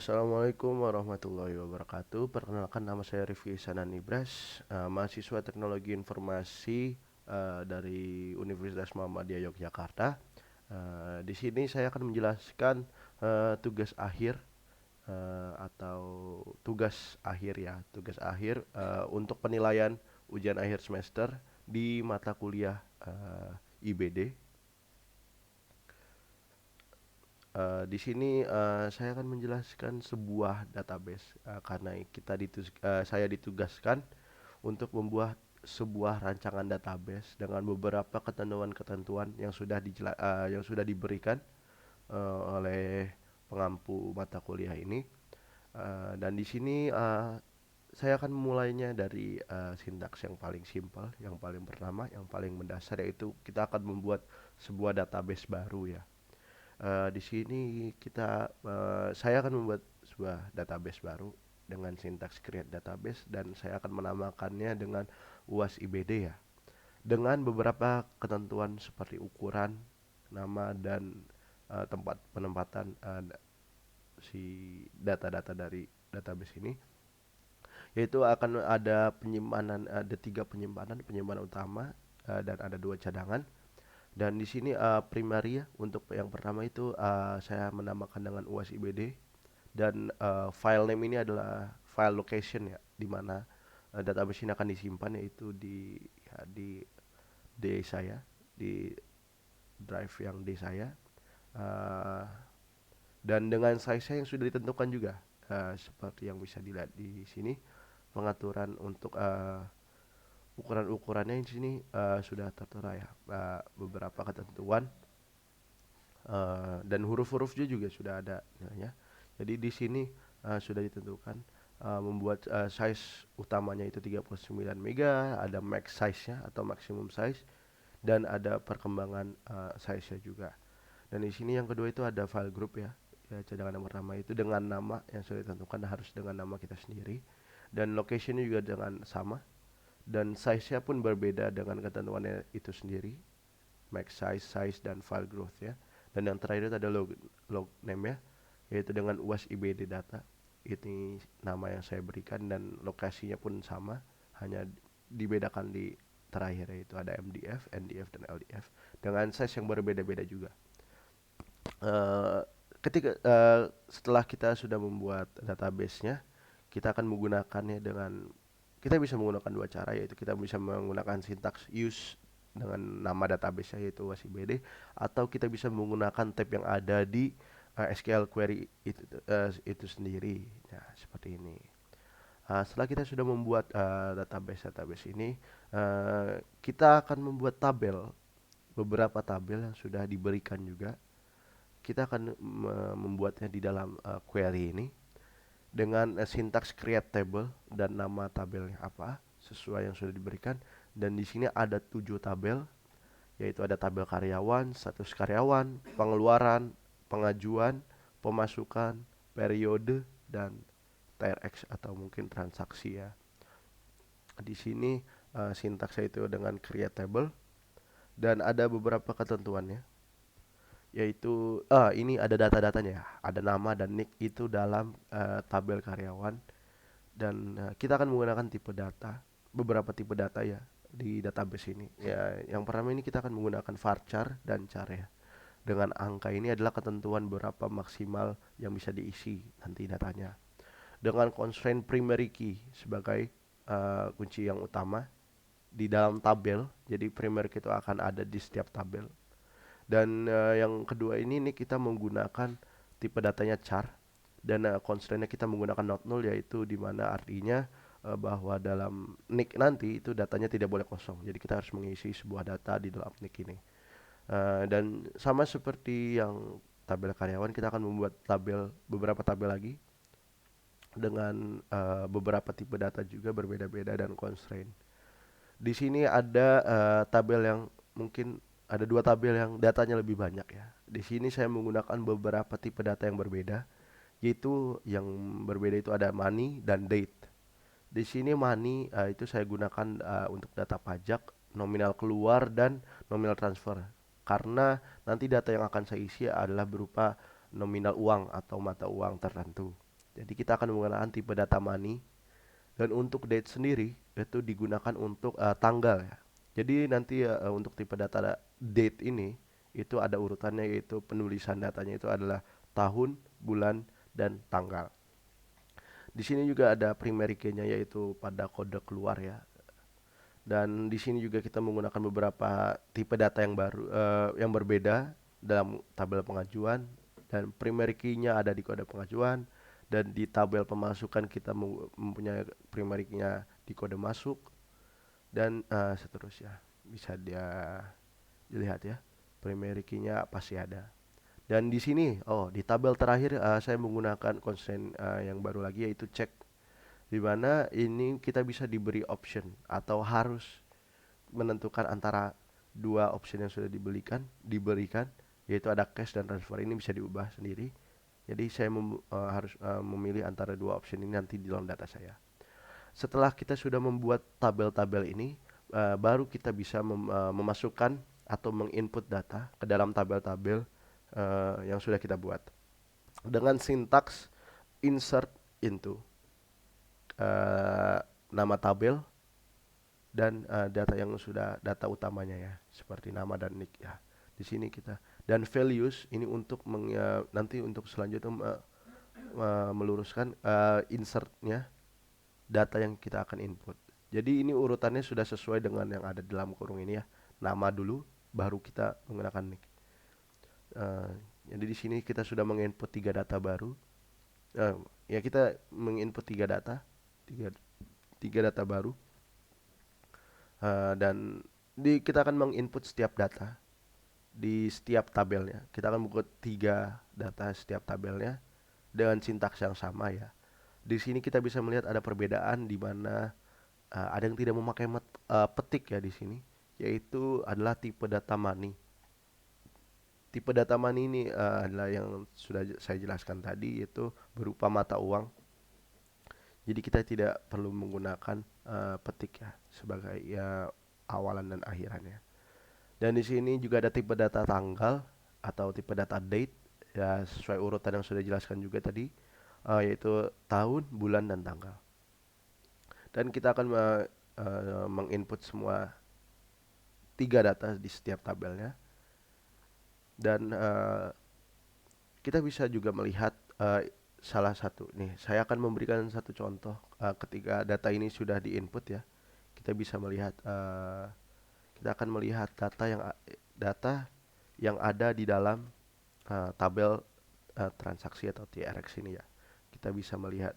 Assalamualaikum warahmatullahi wabarakatuh. Perkenalkan, nama saya Rifki Sanan Ibras, mahasiswa Teknologi Informasi dari Universitas Muhammadiyah Yogyakarta. Di sini saya akan menjelaskan tugas akhir atau tugas akhir ya, tugas akhir untuk penilaian ujian akhir semester di mata kuliah IBD. Di sini saya akan menjelaskan sebuah database karena saya ditugaskan untuk membuat sebuah rancangan database dengan beberapa ketentuan-ketentuan yang sudah diberikan oleh pengampu mata kuliah ini. Dan di sini saya akan memulainya dari sintaks yang paling simpel, yang paling pertama, yang paling mendasar, yaitu kita akan membuat sebuah database baru ya. Di sini saya akan membuat sebuah database baru dengan sintaks create database, dan saya akan menamakannya dengan UAS IBD ya. Dengan beberapa ketentuan seperti ukuran, nama, dan tempat penempatan si data-data dari database ini. Yaitu akan ada tiga penyimpanan, penyimpanan utama dan ada dua cadangan. Dan di sini primary ya, untuk yang pertama itu saya menamakan dengan UAS IBD, dan file name ini adalah file location ya, di mana database ini akan disimpan, yaitu di D saya, di drive yang D saya. Uh, dan dengan size yang sudah ditentukan juga, seperti yang bisa dilihat di sini, pengaturan untuk ukuran-ukurannya di sini sudah tertera ya, beberapa ketentuan, dan huruf-hurufnya juga sudah ada ya. Jadi di sini sudah ditentukan membuat size utamanya itu 39 mega, ada max size-nya atau maximum size, dan ada perkembangan size-nya juga. Dan di sini yang kedua itu ada file group ya. Ya, cadangan yang pertama itu dengan nama yang sudah ditentukan, harus dengan nama kita sendiri, dan location-nya juga dengan sama, dan size-nya pun berbeda dengan ketentuannya itu sendiri, max size, size, dan file growth ya. Dan yang terakhir itu ada log name ya, yaitu dengan UAS IBD data. Ini nama yang saya berikan, dan lokasinya pun sama, hanya dibedakan di terakhir, yaitu ada MDF, NDF, dan LDF dengan size yang berbeda-beda juga. Eh, Setelah kita sudah membuat database-nya, kita bisa menggunakan dua cara, yaitu kita bisa menggunakan sintaks use dengan nama database, yaitu WASIBD, atau kita bisa menggunakan tab yang ada di SQL query itu sendiri. Nah, seperti ini. Setelah kita sudah membuat database ini, kita akan membuat beberapa tabel yang sudah diberikan juga. Kita akan membuatnya di dalam query ini dengan sintaks create table dan nama tabelnya apa sesuai yang sudah diberikan. Dan di sini ada 7 tabel, yaitu ada tabel karyawan, status karyawan, pengeluaran, pengajuan, pemasukan, periode, dan TRX atau mungkin transaksi ya. Di sini sintaksnya itu dengan create table, dan ada beberapa ketentuannya, yaitu ini ada data-datanya, ada nama dan nick itu dalam tabel karyawan. Dan kita akan menggunakan beberapa tipe data ya di database ini ya. Yang pertama ini kita akan menggunakan varchar dan char ya. Dengan angka ini adalah ketentuan berapa maksimal yang bisa diisi nanti datanya, dengan constraint primary key sebagai kunci yang utama di dalam tabel. Jadi primary key itu akan ada di setiap tabel. Dan yang kedua ini kita menggunakan tipe datanya char, dan constraint-nya kita menggunakan not null, yaitu di mana artinya bahwa dalam nick nanti itu datanya tidak boleh kosong. Jadi kita harus mengisi sebuah data di dalam nick ini. Dan sama seperti yang tabel karyawan, kita akan membuat beberapa tabel lagi dengan beberapa tipe data juga berbeda-beda dan constraint. Di sini ada tabel yang mungkin ada dua tabel yang datanya lebih banyak ya. Di sini saya menggunakan beberapa tipe data yang berbeda, yaitu yang berbeda itu ada money dan date. Di sini money itu saya gunakan untuk data pajak, nominal keluar, dan nominal transfer. Karena nanti data yang akan saya isi adalah berupa nominal uang atau mata uang tertentu. Jadi kita akan menggunakan tipe data money, dan untuk date sendiri itu digunakan untuk tanggal ya. Jadi nanti untuk tipe data date ini itu ada urutannya, yaitu penulisan datanya itu adalah tahun, bulan, dan tanggal. Di sini juga ada primary key-nya, yaitu pada kode keluar ya. Dan di sini juga kita menggunakan beberapa tipe data yang baru, yang berbeda dalam tabel pengajuan, dan primary key-nya ada di kode pengajuan, dan di tabel pemasukan kita mempunyai primary key-nya di kode masuk, dan seterusnya. Bisa dia dilihat ya, primary key-nya pasti ada. Dan di sini, di tabel terakhir saya menggunakan constraint yang baru lagi, yaitu check, di mana ini kita bisa diberi option atau harus menentukan antara dua option yang sudah diberikan, yaitu ada cash dan transfer. Ini bisa diubah sendiri. Jadi saya harus memilih antara dua option ini nanti di dalam data saya. Setelah kita sudah membuat tabel-tabel ini, baru kita bisa memasukkan atau menginput data ke dalam tabel-tabel yang sudah kita buat dengan sintaks insert into nama tabel dan data yang sudah data utamanya ya, seperti nama dan nick ya. Di sini kita, dan values ini untuk nanti untuk selanjutnya meluruskan insertnya data yang kita akan input. Jadi ini urutannya sudah sesuai dengan yang ada dalam kurung ini ya. Nama dulu, baru kita menggunakan nick. Uh, jadi di sini kita sudah menginput 3 data baru. Ya kita menginput 3 data baru. Dan kita akan menginput setiap data di setiap tabelnya. Kita akan membuat 3 data setiap tabelnya dengan sintaks yang sama ya. Di sini kita bisa melihat ada perbedaan di mana ada yang tidak memakai petik ya di sini, yaitu adalah tipe data money. Tipe data money ini adalah yang sudah saya jelaskan tadi, yaitu berupa mata uang. Jadi kita tidak perlu menggunakan petik ya sebagai ya awalan dan akhirannya. Dan di sini juga ada tipe data tanggal atau tipe data date ya, sesuai urutan yang sudah dijelaskan juga tadi, yaitu tahun, bulan, dan tanggal. Dan kita akan menginput semua 3 data di setiap tabelnya. Dan kita bisa juga melihat salah satu nih, saya akan memberikan satu contoh ketika data ini sudah diinput ya. Kita bisa melihat kita akan melihat data yang ada di dalam tabel transaksi atau TRX ini ya. Kita bisa melihat,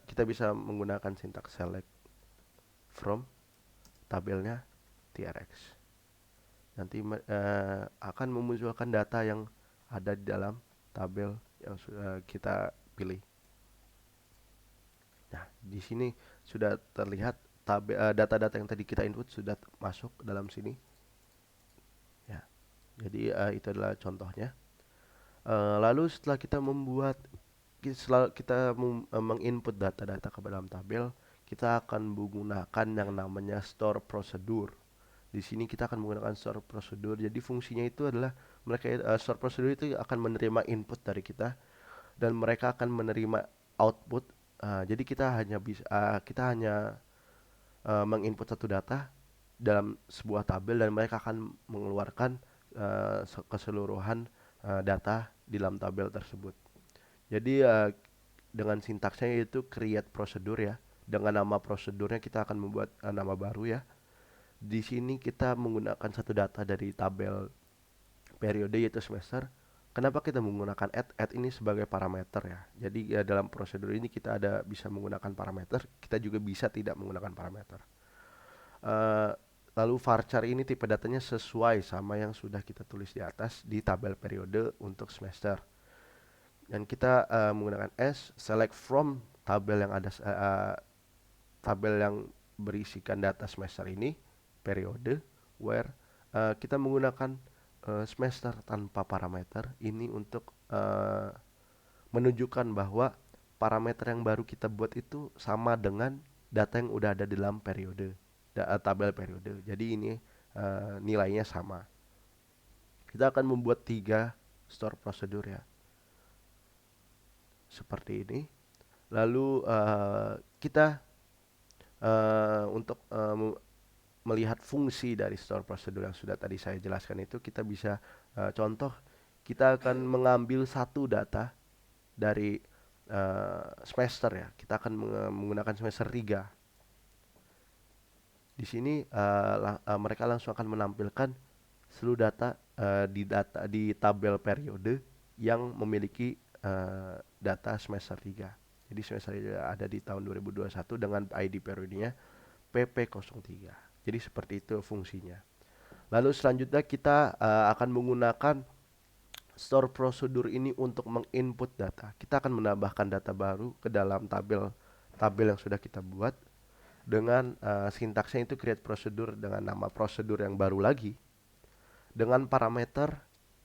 kita bisa menggunakan sintaks select from tabelnya TRX. Nanti akan memunculkan data yang ada di dalam tabel yang sudah kita pilih. Nah, di sini sudah terlihat data-data yang tadi kita input sudah masuk dalam sini. Ya, jadi itu adalah contohnya. Lalu setelah kita menginput data-data ke dalam tabel, kita akan menggunakan yang namanya store procedure. Di sini kita akan menggunakan store procedure. Jadi fungsinya itu adalah store procedure itu akan menerima input dari kita, dan mereka akan menerima output. Jadi kita hanya menginput satu data dalam sebuah tabel, dan mereka akan mengeluarkan keseluruhan data di dalam tabel tersebut. Jadi dengan sintaksnya yaitu create procedure ya. Dengan nama prosedurnya kita akan membuat nama baru ya. Di sini kita menggunakan satu data dari tabel periode yaitu semester. Kenapa kita menggunakan add? Add ini sebagai parameter ya. Jadi ya, dalam prosedur ini kita bisa menggunakan parameter, kita juga bisa tidak menggunakan parameter. Uh, Lalu varchar ini tipe datanya sesuai sama yang sudah kita tulis di atas di tabel periode untuk semester. Dan kita menggunakan select from tabel yang berisikan data semester ini periode, where kita menggunakan semester tanpa parameter ini untuk menunjukkan bahwa parameter yang baru kita buat itu sama dengan data yang udah ada di dalam tabel periode. Jadi ini nilainya sama. Kita akan membuat 3 store procedure ya, seperti ini. Lalu kita untuk melihat fungsi dari store prosedur yang sudah tadi saya jelaskan itu, kita bisa contoh, kita akan mengambil satu data dari semester ya. Kita akan menggunakan semester 3. Di sini mereka langsung akan menampilkan seluruh data di tabel periode yang memiliki data semester 3. Jadi semester 3 ada di tahun 2021 dengan ID periodenya PP03. Jadi seperti itu fungsinya. Lalu selanjutnya kita akan menggunakan store prosedur ini untuk menginput data. Kita akan menambahkan data baru ke dalam tabel yang sudah kita buat dengan sintaksnya itu create prosedur dengan nama prosedur yang baru lagi dengan parameter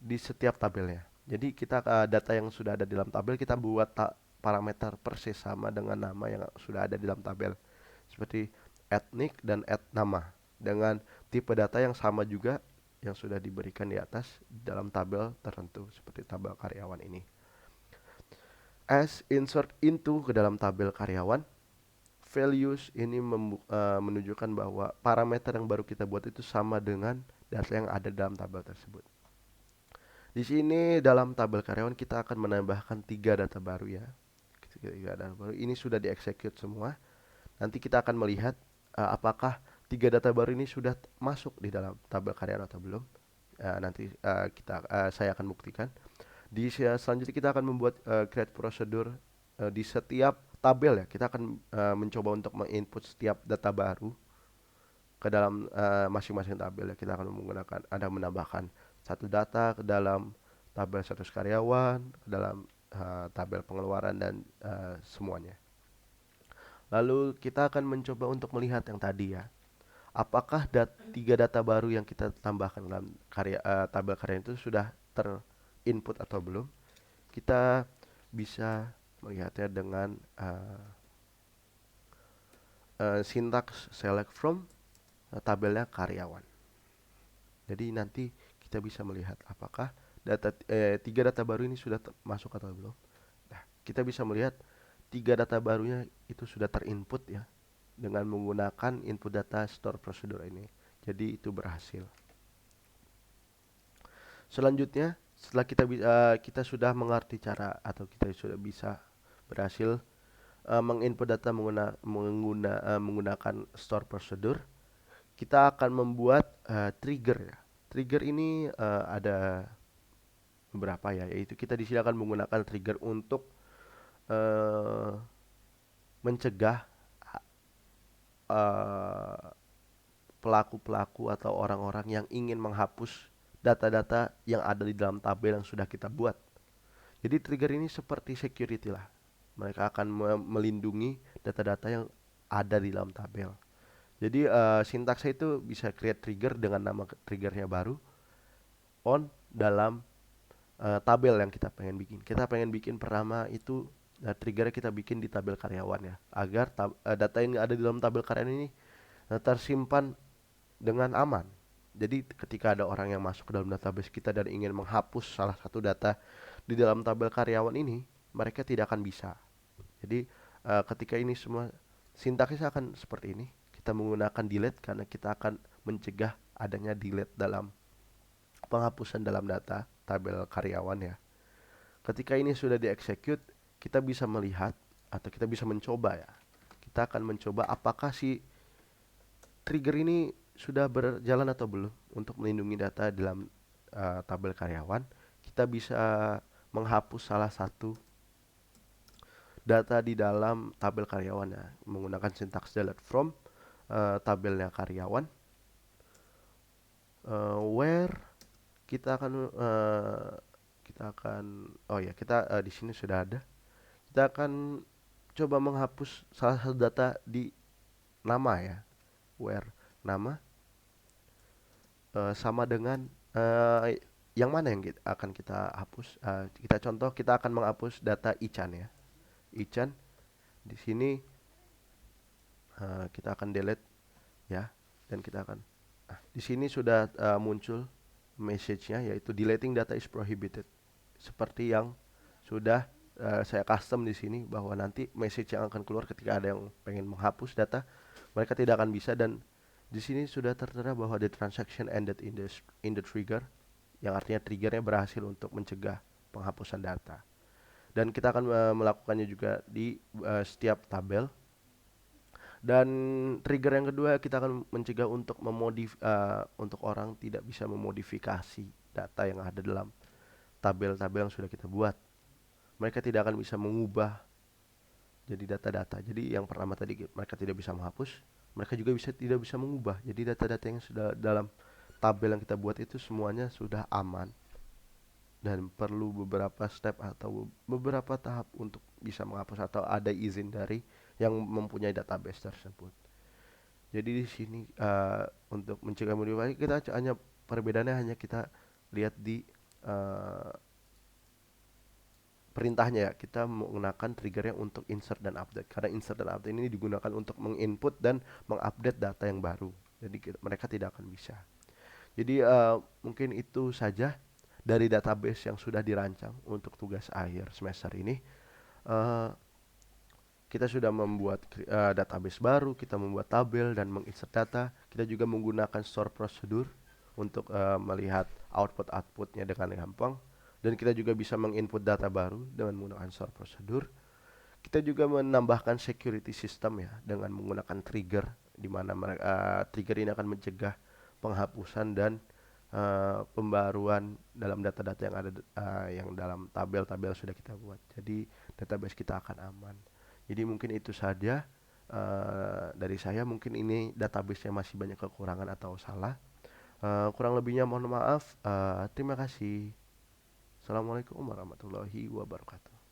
di setiap tabelnya. Jadi kita data yang sudah ada di dalam tabel kita buat parameter persis sama dengan nama yang sudah ada di dalam tabel. Seperti etnik dan nama dengan tipe data yang sama juga yang sudah diberikan di atas dalam tabel tertentu seperti tabel karyawan ini. As insert into ke dalam tabel karyawan, values ini menunjukkan bahwa parameter yang baru kita buat itu sama dengan data yang ada dalam tabel tersebut. Di sini dalam tabel karyawan kita akan menambahkan 3 data baru ya. 3 data baru ini sudah dieksekut semua. Nanti kita akan melihat apakah 3 data baru ini sudah masuk di dalam tabel karyawan atau belum. Nanti saya akan buktikan. Di selanjutnya kita akan membuat create prosedur di setiap tabel ya. Kita akan mencoba untuk menginput setiap data baru ke dalam masing-masing tabel ya. Kita akan menambahkan satu data ke dalam tabel status karyawan, ke dalam tabel pengeluaran dan semuanya. Lalu kita akan mencoba untuk melihat yang tadi ya. Apakah 3 data baru yang kita tambahkan dalam tabel karya itu sudah terinput atau belum? Kita bisa melihatnya dengan sintaks select from tabelnya karyawan. Jadi nanti kita bisa melihat apakah 3 data baru ini sudah masuk atau belum. Nah, kita bisa melihat 3 data barunya itu sudah terinput ya dengan menggunakan input data store prosedur ini. Jadi itu berhasil. Selanjutnya, setelah kita sudah mengerti cara atau kita sudah bisa berhasil menginput data menggunakan store prosedur, kita akan membuat trigger ya. Trigger ini ada beberapa ya, yaitu kita di sini akan menggunakan trigger untuk mencegah pelaku-pelaku atau orang-orang yang ingin menghapus data-data yang ada di dalam tabel yang sudah kita buat. Jadi trigger ini seperti security lah. Mereka akan melindungi data-data yang ada di dalam tabel. Jadi sintaksnya itu bisa create trigger dengan nama triggernya baru on dalam tabel yang kita pengen bikin. Kita pengen bikin pertama itu triggernya kita bikin di tabel karyawan ya, agar data yang ada di dalam tabel karyawan ini tersimpan dengan aman. Jadi ketika ada orang yang masuk ke dalam database kita dan ingin menghapus salah satu data di dalam tabel karyawan ini, mereka tidak akan bisa. Jadi ketika ini semua sintaksisnya akan seperti ini. Kita menggunakan delete karena kita akan mencegah adanya delete dalam penghapusan dalam data tabel karyawan ya. Ketika ini sudah dieksekut, kita bisa melihat atau kita bisa mencoba ya. Kita akan mencoba apakah si trigger ini sudah berjalan atau belum untuk melindungi data dalam tabel karyawan. Kita bisa menghapus salah satu data di dalam tabel karyawan ya, menggunakan sintaks delete from tabelnya karyawan, where kita akan di sini sudah ada. Kita akan coba menghapus salah satu data di nama ya, where nama sama dengan yang mana yang akan kita hapus. Kita contoh, kita akan menghapus data Ichan ya. Ichan di sini kita akan delete ya, dan kita akan di sini sudah muncul message-nya, yaitu deleting data is prohibited, seperti yang sudah saya custom di sini bahwa nanti message yang akan keluar ketika ada yang pengen menghapus data, mereka tidak akan bisa. Dan di sini sudah tertera bahwa the transaction ended in the trigger, yang artinya triggernya berhasil untuk mencegah penghapusan data. Dan kita akan melakukannya juga di setiap tabel. Dan trigger yang kedua, kita akan mencegah untuk untuk orang tidak bisa memodifikasi data yang ada dalam tabel-tabel yang sudah kita buat. Mereka tidak akan bisa mengubah jadi data-data. Jadi yang pertama tadi, mereka tidak bisa menghapus, mereka juga tidak bisa mengubah. Jadi data-data yang sudah dalam tabel yang kita buat itu semuanya sudah aman, dan perlu beberapa step atau beberapa tahap untuk bisa menghapus atau ada izin dari yang mempunyai database tersebut. Jadi di sini untuk mencegah modifikasi, kita hanya perbedaannya hanya kita lihat di uh, perintahnya ya. Kita menggunakan triggernya untuk insert dan update, karena insert dan update ini digunakan untuk menginput dan mengupdate data yang baru. Jadi mereka tidak akan bisa. Jadi mungkin itu saja dari database yang sudah dirancang untuk tugas akhir semester ini. Eh, kita sudah membuat database baru, kita membuat tabel dan menginsert data. Kita juga menggunakan store prosedur untuk melihat outputnya dengan gampang. Dan kita juga bisa menginput data baru dengan menggunakan store prosedur. Kita juga menambahkan security system ya dengan menggunakan trigger, di mana trigger ini akan mencegah penghapusan dan pembaruan dalam data-data yang ada yang dalam tabel-tabel sudah kita buat. Jadi database kita akan aman. Jadi mungkin itu saja dari saya. Mungkin ini database-nya masih banyak kekurangan atau salah. Kurang lebihnya mohon maaf. Terima kasih. Assalamualaikum warahmatullahi wabarakatuh.